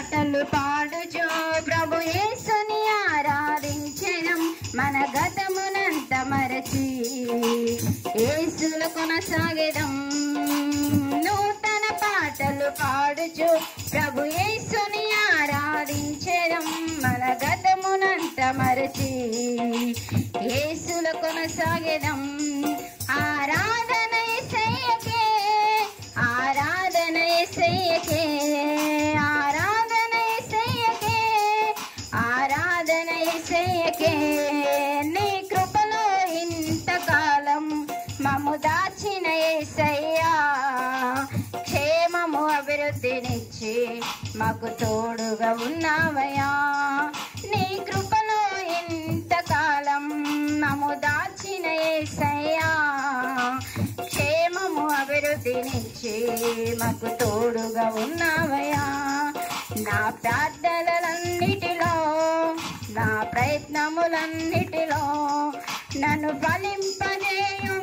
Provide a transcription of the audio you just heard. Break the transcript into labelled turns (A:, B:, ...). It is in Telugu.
A: పాటలు పాడుచు ప్రభు యేసుని ఆరాధించెదం మన గతమునంత మరచి యేసులో కొనసాగెదం నూతన పాటలు పాడుచు ప్రభు యేసుని ఆరాధించెదం మన గతమునంత మరచి యేసులో కొనసాగెదం ఆరాధన యేసయ్యకే ఆరాధన యేసయ్యకే ఆరాధన యేసయ్యకే ఆరాధన యేసయ్యకే నీ కృపలో ఇంతకాలం మమ్ము దాచిన యేసయ్యా క్షేమము అభివృద్ధినిచ్చి మాకు తోడుగా ఉన్నావయ్యా నీ కృపలో ఇంతకాలం మమ్ము దాచిన యేసయ్యా క్షేమము అభివృద్ధినిచ్చి మాకు తోడుగా ఉన్నావయ్యా నా ప్రార్థనలన్నిటిలో నా ప్రయత్నములన్నిటిలో నన్ను ఫలింపజేయు